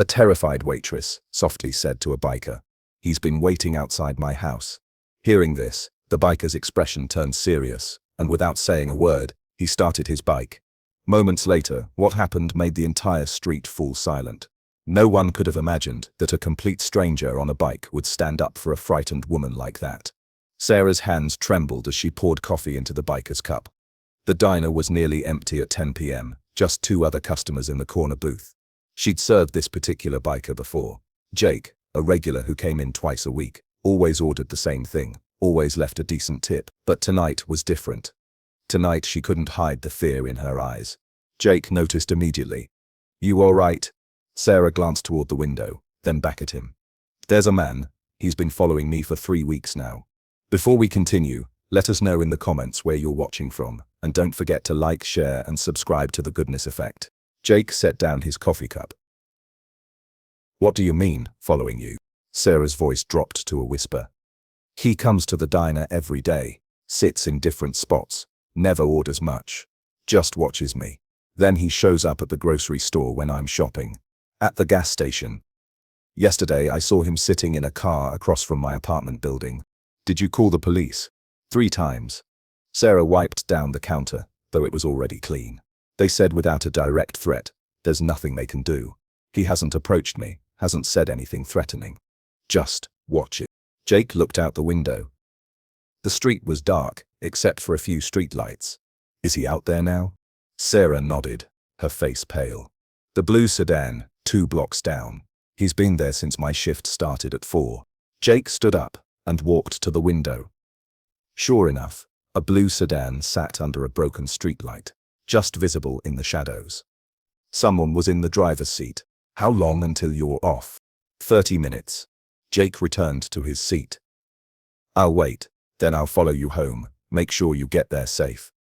A terrified waitress softly said to a biker. He's been waiting outside my house. Hearing this, the biker's expression turned serious, and without saying a word, he started his bike. Moments later, what happened made the entire street fall silent. No one could have imagined that a complete stranger on a bike would stand up for a frightened woman like that. Sarah's hands trembled as she poured coffee into the biker's cup. The diner was nearly empty at 10 p.m., just 2 other customers in the corner booth. She'd served this particular biker before. Jake, a regular who came in twice a week, always ordered the same thing, always left a decent tip, but tonight was different. Tonight she couldn't hide the fear in her eyes. Jake noticed immediately. "You all right?" Sarah glanced toward the window, then back at him. "There's a man. He's been following me for 3 weeks now. Before we continue, let us know in the comments where you're watching from, and don't forget to like, share, and subscribe to The Goodness Effect." Jake set down his coffee cup. "What do you mean, following you?" Sarah's voice dropped to a whisper. "He comes to the diner every day, sits in different spots, never orders much, just watches me. Then he shows up at the grocery store when I'm shopping, at the gas station. Yesterday I saw him sitting in a car across from my apartment building. Did you call the police?" 3 times. Sarah wiped down the counter, though it was already clean. "They said without a direct threat, there's nothing they can do. He hasn't approached me, hasn't said anything threatening. Just watch it." Jake looked out the window. The street was dark, except for a few streetlights. "Is he out there now?" Sarah nodded, her face pale. "The blue sedan, 2 blocks down. He's been there since my shift started at 4. Jake stood up and walked to the window. Sure enough, a blue sedan sat under a broken streetlight, just visible in the shadows. Someone was in the driver's seat. "How long until you're off?" 30 minutes. Jake returned to his seat. "I'll wait, then I'll follow you home. Make sure you get there safe."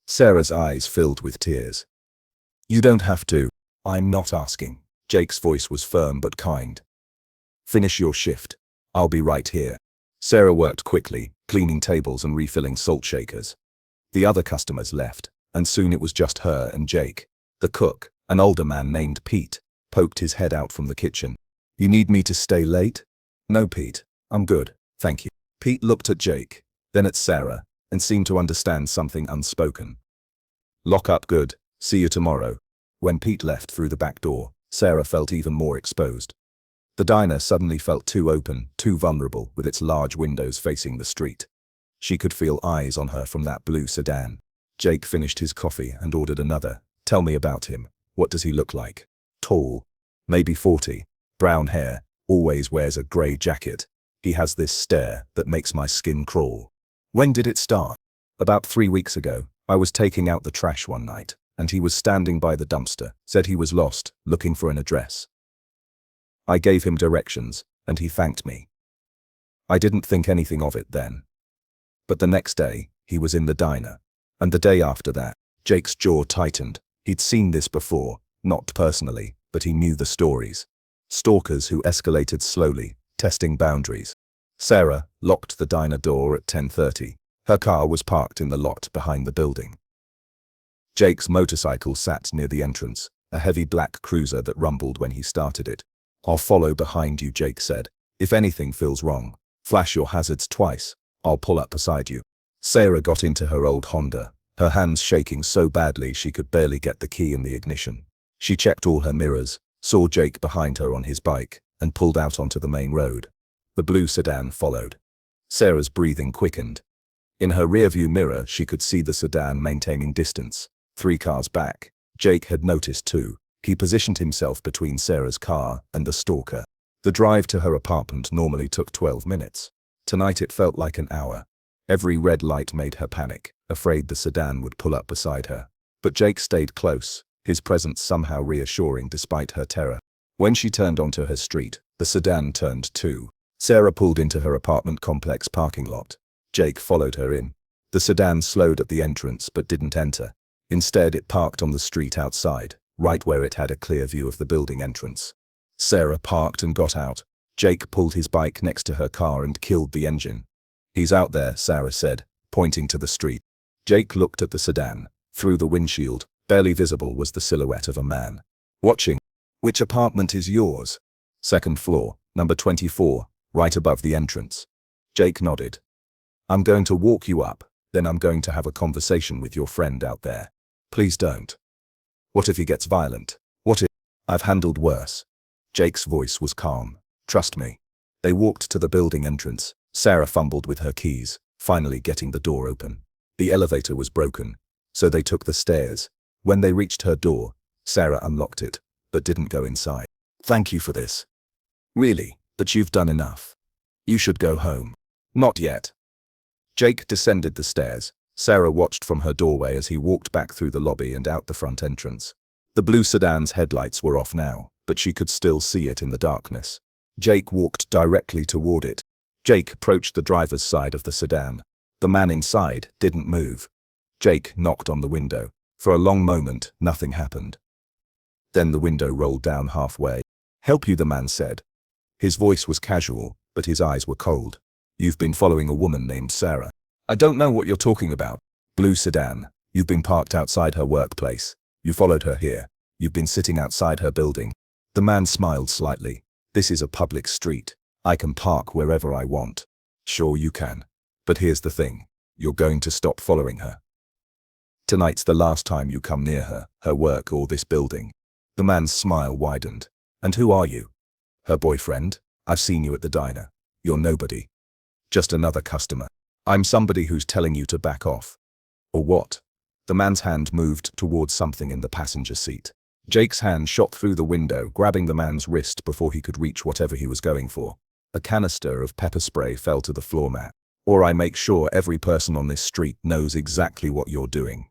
Sarah's eyes filled with tears. "You don't have to. I'm not asking." Jake's voice was firm but kind. "Finish your shift. I'll be right here." Sarah worked quickly, cleaning tables and refilling salt shakers. The other customers left, and soon it was just her and Jake. The cook, an older man named Pete, poked his head out from the kitchen. "You need me to stay late?" "No, Pete. I'm good, thank you." Pete looked at Jake, then at Sarah, and seemed to understand something unspoken. "Lock up good. See you tomorrow." When Pete left through the back door, Sarah felt even more exposed. The diner suddenly felt too open, too vulnerable, with its large windows facing the street. She could feel eyes on her from that blue sedan. Jake finished his coffee and ordered another. "Tell me about him. What does he look like?" "Tall. Maybe 40. Brown hair. Always wears a grey jacket. He has this stare that makes my skin crawl." "When did it start?" "About 3 weeks ago. I was taking out the trash one night, and he was standing by the dumpster, said he was lost, looking for an address. I gave him directions, and he thanked me. I didn't think anything of it then. But the next day, he was in the diner. And the day after that." Jake's jaw tightened. He'd seen this before, not personally, but he knew the stories. Stalkers who escalated slowly, testing boundaries. Sarah locked the diner door at 10:30. Her car was parked in the lot behind the building. Jake's motorcycle sat near the entrance, a heavy black cruiser that rumbled when he started it. "I'll follow behind you," Jake said. "If anything feels wrong, flash your hazards twice. I'll pull up beside you." Sarah got into her old Honda, her hands shaking so badly she could barely get the key in the ignition. She checked all her mirrors, saw Jake behind her on his bike, and pulled out onto the main road. The blue sedan followed. Sarah's breathing quickened. In her rearview mirror she could see the sedan maintaining distance. 3 cars back, Jake had noticed too. He positioned himself between Sarah's car and the stalker. The drive to her apartment normally took 12 minutes. Tonight it felt like an hour. Every red light made her panic, afraid the sedan would pull up beside her. But Jake stayed close, his presence somehow reassuring despite her terror. When she turned onto her street, the sedan turned too. Sarah pulled into her apartment complex parking lot. Jake followed her in. The sedan slowed at the entrance but didn't enter. Instead, it parked on the street outside, right where it had a clear view of the building entrance. Sarah parked and got out. Jake pulled his bike next to her car and killed the engine. "He's out there," Sarah said, pointing to the street. Jake looked at the sedan. Through the windshield, barely visible was the silhouette of a man. Watching. Which apartment is yours? Second floor, number 24, right above the entrance. Jake nodded. I'm going to walk you up, then I'm going to have a conversation with your friend out there. Please don't. What if he gets violent? What if... I've handled worse. Jake's voice was calm. Trust me. They walked to the building entrance. Sarah fumbled with her keys, finally getting the door open. The elevator was broken, so they took the stairs. When they reached her door, Sarah unlocked it, but didn't go inside. Thank you for this. Really, but you've done enough. You should go home. Not yet. Jake descended the stairs. Sarah watched from her doorway as he walked back through the lobby and out the front entrance. The blue sedan's headlights were off now, but she could still see it in the darkness. Jake walked directly toward it. Jake approached the driver's side of the sedan. The man inside didn't move. Jake knocked on the window. For a long moment, nothing happened. Then the window rolled down halfway. Help you, the man said. His voice was casual, but his eyes were cold. You've been following a woman named Sarah. I don't know what you're talking about. Blue sedan. You've been parked outside her workplace. You followed her here. You've been sitting outside her building. The man smiled slightly. This is a public street. I can park wherever I want. Sure you can. But here's the thing. You're going to stop following her. Tonight's the last time you come near her, her work or this building. The man's smile widened. And who are you? Her boyfriend? I've seen you at the diner. You're nobody. Just another customer. I'm somebody who's telling you to back off. Or what? The man's hand moved towards something in the passenger seat. Jake's hand shot through the window, grabbing the man's wrist before he could reach whatever he was going for. A canister of pepper spray fell to the floor mat. Or I make sure every person on this street knows exactly what you're doing.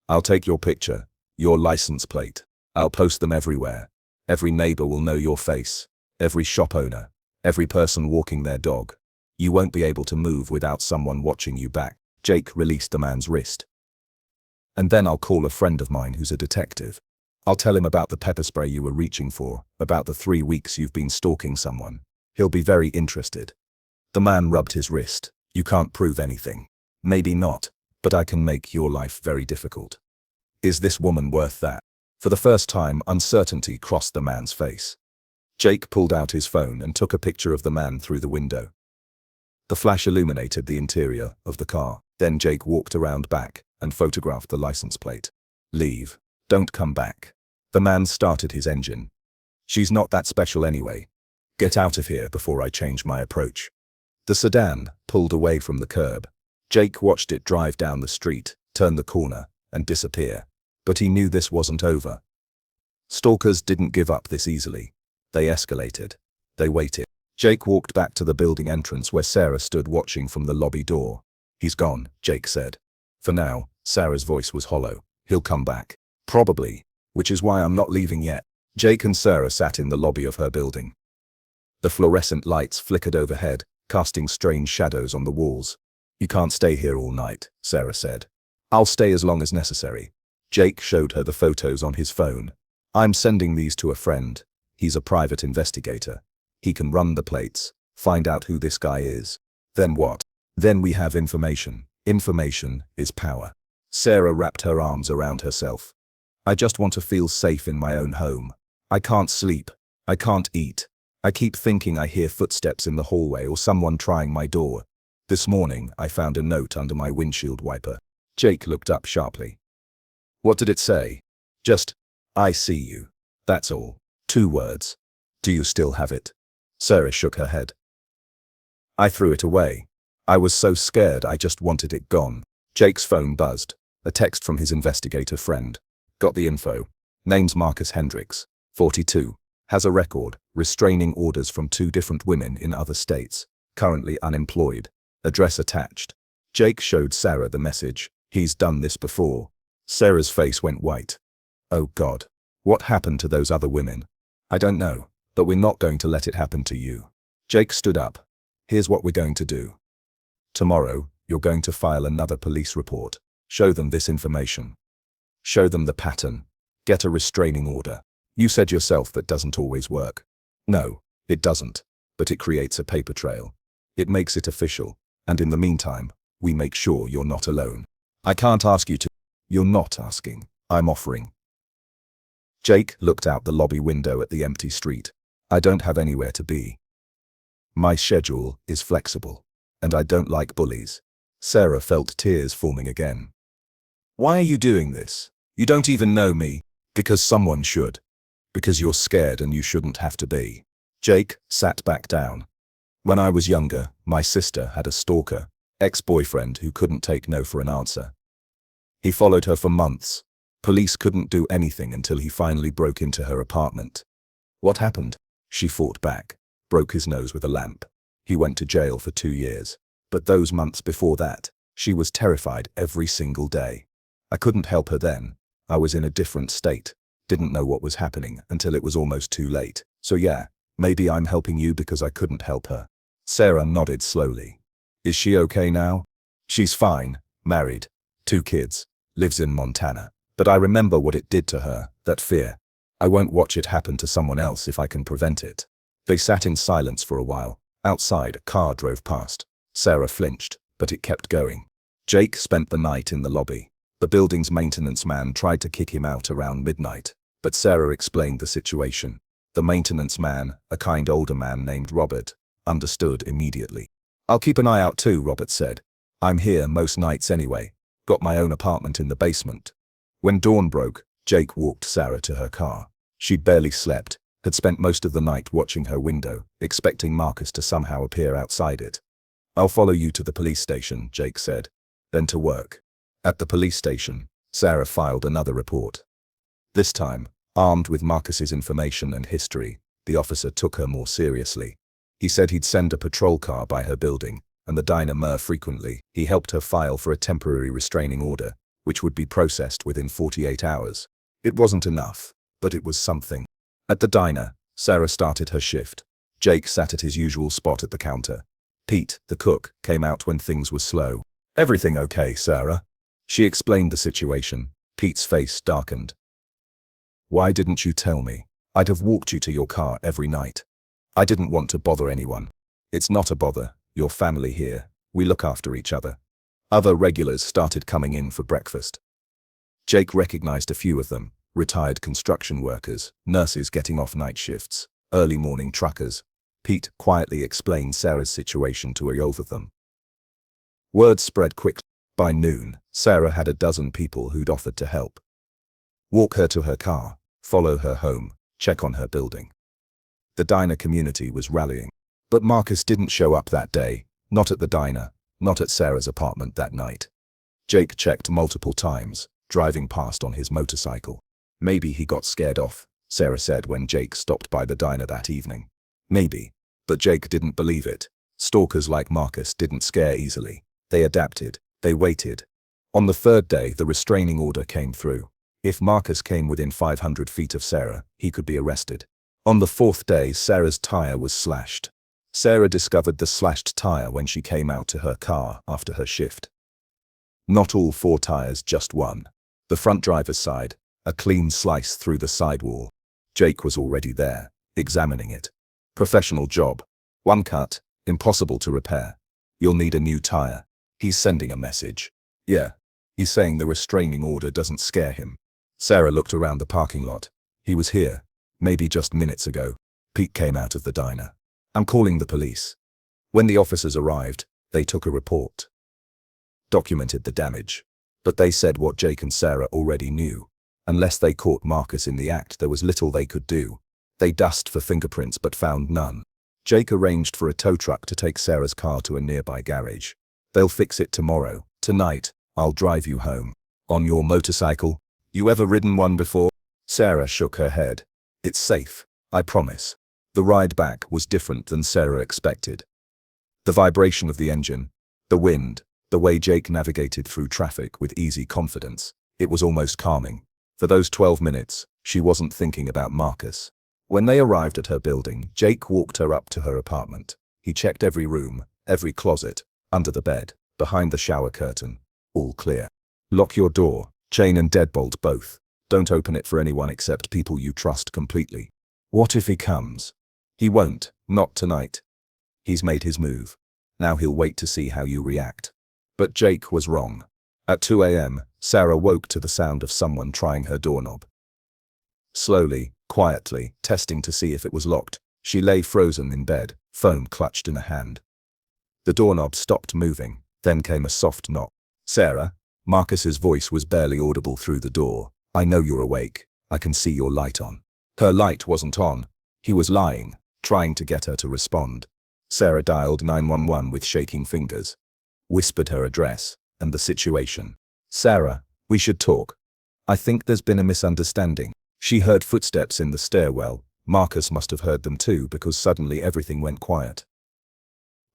I'll take your picture, your license plate. I'll post them everywhere. Every neighbor will know your face. Every shop owner. Every person walking their dog. You won't be able to move without someone watching you back. Jake released the man's wrist. And then I'll call a friend of mine who's a detective. I'll tell him about the pepper spray you were reaching for, about the 3 weeks you've been stalking someone. He'll be very interested. The man rubbed his wrist. You can't prove anything. Maybe not, but I can make your life very difficult. Is this woman worth that? For the first time, uncertainty crossed the man's face. Jake pulled out his phone and took a picture of the man through the window. The flash illuminated the interior of the car. Then Jake walked around back and photographed the license plate. Leave. Don't come back. The man started his engine. She's not that special anyway. Get out of here before I change my approach. The sedan pulled away from the curb. Jake watched it drive down the street, turn the corner, and disappear. But he knew this wasn't over. Stalkers didn't give up this easily. They escalated. They waited. Jake walked back to the building entrance where Sarah stood watching from the lobby door. He's gone, Jake said. For now, Sarah's voice was hollow. He'll come back. Probably. Which is why I'm not leaving yet. Jake and Sarah sat in the lobby of her building. The fluorescent lights flickered overhead, casting strange shadows on the walls. You can't stay here all night, Sarah said. I'll stay as long as necessary. Jake showed her the photos on his phone. I'm sending these to a friend. He's a private investigator. He can run the plates, find out who this guy is. Then what? Then we have information. Information is power. Sarah wrapped her arms around herself. I just want to feel safe in my own home. I can't sleep. I can't eat. I keep thinking I hear footsteps in the hallway or someone trying my door. This morning, I found a note under my windshield wiper. Jake looked up sharply. What did it say? Just, I see you. That's all. 2 words. Do you still have it? Sarah shook her head. I threw it away. I was so scared I just wanted it gone. Jake's phone buzzed. A text from his investigator friend. Got the info. Name's Marcus Hendricks, 42. Has a record, restraining orders from 2 different women in other states. Currently unemployed. Address attached. Jake showed Sarah the message. He's done this before. Sarah's face went white. Oh God. What happened to those other women? I don't know, but we're not going to let it happen to you. Jake stood up. Here's what we're going to do. Tomorrow, you're going to file another police report. Show them this information. Show them the pattern. Get a restraining order. You said yourself that doesn't always work. No, it doesn't, but it creates a paper trail. It makes it official, and in the meantime, we make sure you're not alone. I can't ask you to. You're not asking. I'm offering. Jake looked out the lobby window at the empty street. I don't have anywhere to be. My schedule is flexible. And I don't like bullies. Sarah felt tears forming again. Why are you doing this? You don't even know me. Because someone should. Because you're scared and you shouldn't have to be. Jake sat back down. When I was younger, my sister had a stalker, ex-boyfriend who couldn't take no for an answer. He followed her for months. Police couldn't do anything until he finally broke into her apartment. What happened? She fought back, broke his nose with a lamp. He went to jail for 2 years. But those months before that, she was terrified every single day. I couldn't help her then. I was in a different state. Didn't know what was happening until it was almost too late. So yeah, maybe I'm helping you because I couldn't help her. Sarah nodded slowly. Is she okay now? She's fine, married, 2 kids, lives in Montana. But I remember what it did to her, that fear. I won't watch it happen to someone else if I can prevent it. They sat in silence for a while. Outside, a car drove past. Sarah flinched, but it kept going. Jake spent the night in the lobby. The building's maintenance man tried to kick him out around midnight, but Sarah explained the situation. The maintenance man, a kind older man named Robert, understood immediately. I'll keep an eye out too, Robert said. I'm here most nights anyway. Got my own apartment in the basement. When dawn broke, Jake walked Sarah to her car. She'd barely slept, had spent most of the night watching her window, expecting Marcus to somehow appear outside it. I'll follow you to the police station, Jake said. Then to work. At the police station, Sarah filed another report. This time, armed with Marcus's information and history, the officer took her more seriously. He said he'd send a patrol car by her building, and the diner more frequently. He helped her file for a temporary restraining order, which would be processed within 48 hours. It wasn't enough, but it was something. At the diner, Sarah started her shift. Jake sat at his usual spot at the counter. Pete, the cook, came out when things were slow. Everything okay, Sarah? She explained the situation. Pete's face darkened. Why didn't you tell me? I'd have walked you to your car every night. I didn't want to bother anyone. It's not a bother, your family here. We look after each other. Other regulars started coming in for breakfast. Jake recognized a few of them, retired construction workers, nurses getting off night shifts, early morning truckers. Pete quietly explained Sarah's situation to all of them. Word spread quickly. By noon, Sarah had a dozen people who'd offered to help. Walk her to her car, follow her home, check on her building. The diner community was rallying. But Marcus didn't show up that day, not at the diner, not at Sarah's apartment that night. Jake checked multiple times, driving past on his motorcycle. Maybe he got scared off, Sarah said when Jake stopped by the diner that evening. Maybe. But Jake didn't believe it. Stalkers like Marcus didn't scare easily. They adapted. They waited. On the 3rd day, the restraining order came through. If Marcus came within 500 feet of Sarah, he could be arrested. On the 4th day, Sarah's tire was slashed. Sarah discovered the slashed tire when she came out to her car after her shift. Not all 4 tires, just one. The front driver's side, a clean slice through the sidewall. Jake was already there, examining it. Professional job. 1 cut, impossible to repair. You'll need a new tire. He's sending a message. Yeah. He's saying the restraining order doesn't scare him. Sarah looked around the parking lot. He was here. Maybe just minutes ago. Pete came out of the diner. I'm calling the police. When the officers arrived, they took a report. Documented the damage. But they said what Jake and Sarah already knew. Unless they caught Marcus in the act, there was little they could do. They dusted for fingerprints but found none. Jake arranged for a tow truck to take Sarah's car to a nearby garage. They'll fix it tomorrow. Tonight, I'll drive you home. On your motorcycle? You ever ridden one before? Sarah shook her head. It's safe, I promise. The ride back was different than Sarah expected. The vibration of the engine, the wind, the way Jake navigated through traffic with easy confidence, it was almost calming. For those 12 minutes, she wasn't thinking about Marcus. When they arrived at her building, Jake walked her up to her apartment. He checked every room, every closet, under the bed, behind the shower curtain. All clear. Lock your door, chain and deadbolt both. Don't open it for anyone except people you trust completely. What if he comes? He won't, not tonight. He's made his move. Now he'll wait to see how you react. But Jake was wrong. At 2 a.m., Sarah woke to the sound of someone trying her doorknob. Slowly, quietly, testing to see if it was locked, she lay frozen in bed, phone clutched in a hand. The doorknob stopped moving, then came a soft knock. "Sarah?" Marcus's voice was barely audible through the door. "I know you're awake. I can see your light on." Her light wasn't on. He was lying, trying to get her to respond. Sarah dialed 911 with shaking fingers, whispered her address and the situation. "Sarah, we should talk. I think there's been a misunderstanding." She heard footsteps in the stairwell. Marcus must have heard them too, because suddenly everything went quiet.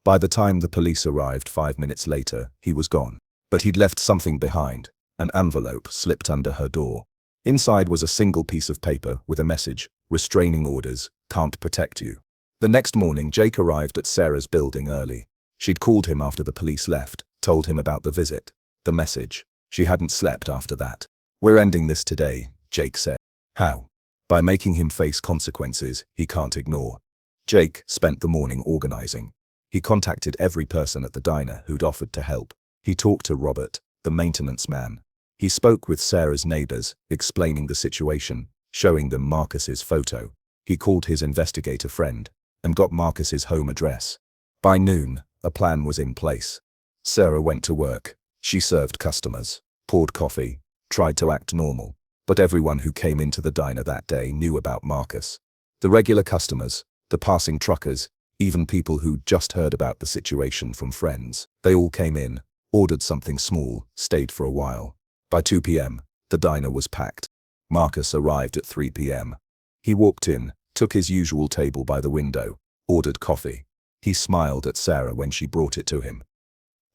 By the time the police arrived 5 minutes later, he was gone. But he'd left something behind. An envelope slipped under her door. Inside was a single piece of paper with a message: "Restraining orders, can't protect you." The next morning, Jake arrived at Sarah's building early. She'd called him after the police left, told him about the visit, the message. She hadn't slept after that. "We're ending this today," Jake said. "How?" "By making him face consequences he can't ignore." Jake spent the morning organizing. He contacted every person at the diner who'd offered to help. He talked to Robert, the maintenance man. He spoke with Sarah's neighbors, explaining the situation, showing them Marcus's photo. He called his investigator friend and got Marcus's home address. By noon, a plan was in place. Sarah went to work. She served customers, poured coffee, tried to act normal. But everyone who came into the diner that day knew about Marcus. The regular customers, the passing truckers, even people who'd just heard about the situation from friends. They all came in, ordered something small, stayed for a while. By 2 p.m., the diner was packed. Marcus arrived at 3 p.m. He walked in, took his usual table by the window, ordered coffee. He smiled at Sarah when she brought it to him.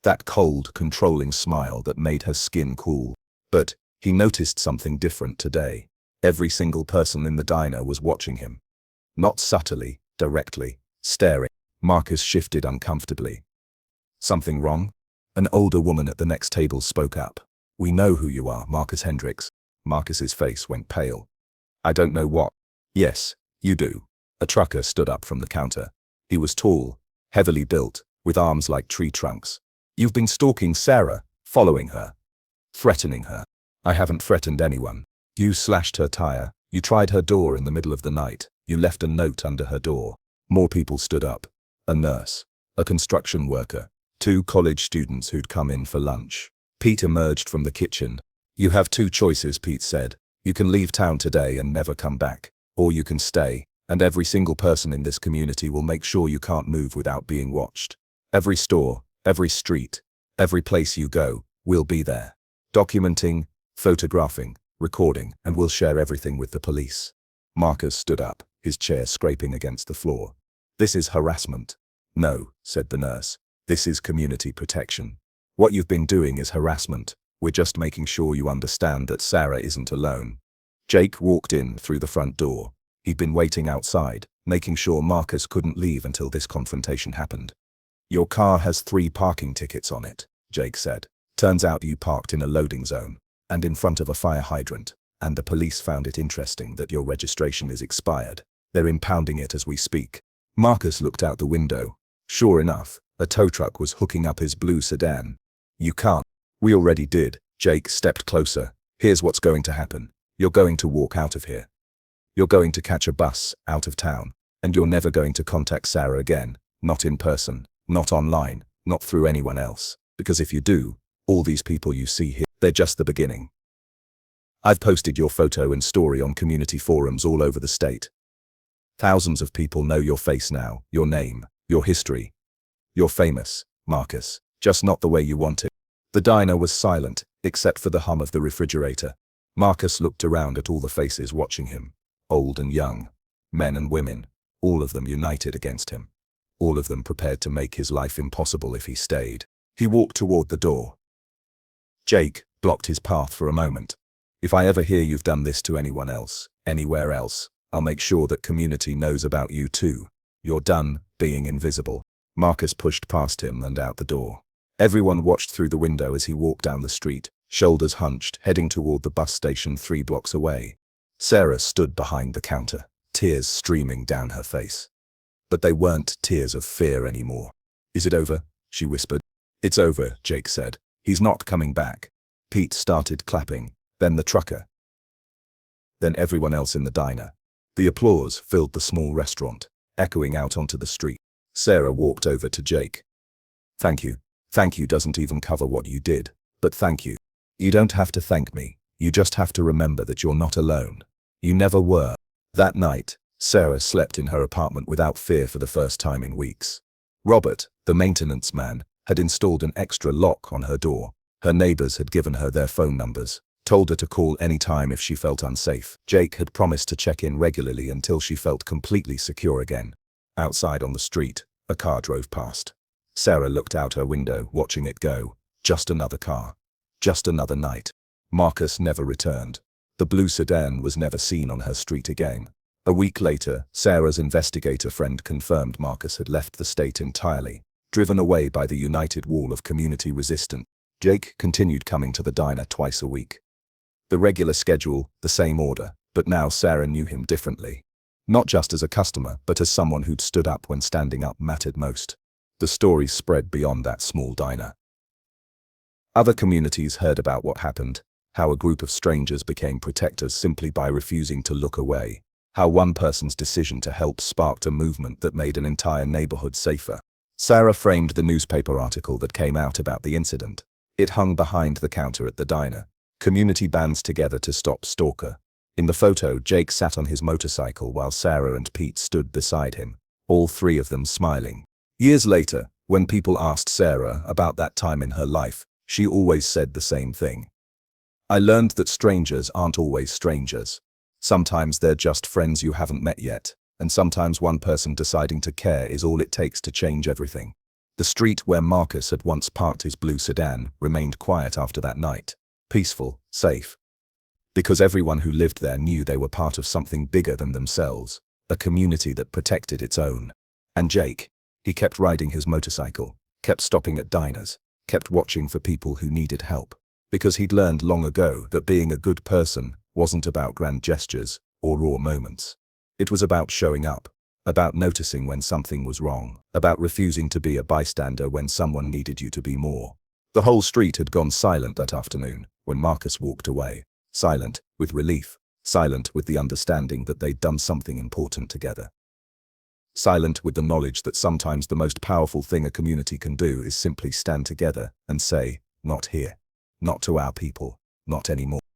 That cold, controlling smile that made her skin cool. But he noticed something different today. Every single person in the diner was watching him. Not subtly, directly, staring. Marcus shifted uncomfortably. "Something wrong?" An older woman at the next table spoke up. "We know who you are, Marcus Hendricks." Marcus's face went pale. "I don't know what." "Yes, you do." A trucker stood up from the counter. He was tall, heavily built, with arms like tree trunks. "You've been stalking Sarah, following her, threatening her." "I haven't threatened anyone." "You slashed her tire. You tried her door in the middle of the night. You left a note under her door." More people stood up. A nurse, a construction worker, 2 college students who'd come in for lunch. Pete emerged from the kitchen. "You have 2 choices," Pete said. "You can leave town today and never come back. Or you can stay, and every single person in this community will make sure you can't move without being watched. Every store, every street, every place you go, we'll be there. Documenting, photographing, recording, and we'll share everything with the police." Marcus stood up, his chair scraping against the floor. "This is harassment." "No," said the nurse. "This is community protection. What you've been doing is harassment. We're just making sure you understand that Sarah isn't alone." Jake walked in through the front door. He'd been waiting outside, making sure Marcus couldn't leave until this confrontation happened. "Your car has 3 parking tickets on it," Jake said. "Turns out you parked in a loading zone, and in front of a fire hydrant, and the police found it interesting that your registration is expired. They're impounding it as we speak." Marcus looked out the window. Sure enough, a tow truck was hooking up his blue sedan. "You can't." "We already did." Jake stepped closer. "Here's what's going to happen. You're going to walk out of here. You're going to catch a bus out of town, and you're never going to contact Sarah again. Not in person, not online, not through anyone else. Because if you do, all these people you see here, they're just the beginning. I've posted your photo and story on community forums all over the state. Thousands of people know your face now, your name, your history. You're famous, Marcus, just not the way you want it." The diner was silent, except for the hum of the refrigerator. Marcus looked around at all the faces watching him. Old and young, men and women, all of them united against him. All of them prepared to make his life impossible if he stayed. He walked toward the door. Jake blocked his path for a moment. "If I ever hear you've done this to anyone else, anywhere else, I'll make sure that community knows about you too. You're done being invisible." Marcus pushed past him and out the door. Everyone watched through the window as he walked down the street, shoulders hunched, heading toward the bus station 3 blocks away. Sarah stood behind the counter, tears streaming down her face. But they weren't tears of fear anymore. "Is it over?" she whispered. "It's over," Jake said. "He's not coming back." Pete started clapping, then the trucker. then everyone else in the diner. The applause filled the small restaurant, echoing out onto the street. Sarah walked over to Jake. Thank you. Thank you doesn't even cover what you did, but thank you. You don't have to thank me. You just have to remember that you're not alone. You never were. That night, Sarah slept in her apartment without fear for the first time in weeks. Robert, the maintenance man, had installed an extra lock on her door. Her neighbors had given her their phone numbers, told her to call any time if she felt unsafe. Jake had promised to check in regularly until she felt completely secure again. Outside on the street, a car drove past. Sarah looked out her window, watching it go. Just another car. Just another night. Marcus never returned. The blue sedan was never seen on her street again. A week later, Sarah's investigator friend confirmed Marcus had left the state entirely, driven away by the united wall of community resistance. Jake continued coming to the diner twice a week. The regular schedule, the same order, but now Sarah knew him differently. Not just as a customer, but as someone who'd stood up when standing up mattered most. The story spread beyond that small diner. Other communities heard about what happened, how a group of strangers became protectors simply by refusing to look away, how one person's decision to help sparked a movement that made an entire neighborhood safer. Sarah framed the newspaper article that came out about the incident. It hung behind the counter at the diner. Community bands together to stop stalker. In the photo, Jake sat on his motorcycle while Sarah and Pete stood beside him, all three of them smiling. Years later, when people asked Sarah about that time in her life, she always said the same thing. I learned that strangers aren't always strangers. Sometimes they're just friends you haven't met yet, and sometimes one person deciding to care is all it takes to change everything. The street where Marcus had once parked his blue sedan remained quiet after that night. Peaceful, safe. Because everyone who lived there knew they were part of something bigger than themselves, a community that protected its own. And Jake, he kept riding his motorcycle, kept stopping at diners, kept watching for people who needed help. Because he'd learned long ago that being a good person wasn't about grand gestures or raw moments. It was about showing up, about noticing when something was wrong, about refusing to be a bystander when someone needed you to be more. The whole street had gone silent that afternoon when Marcus walked away. Silent with relief, silent with the understanding that they'd done something important together. Silent with the knowledge that sometimes the most powerful thing a community can do is simply stand together and say, not here, not to our people, not anymore.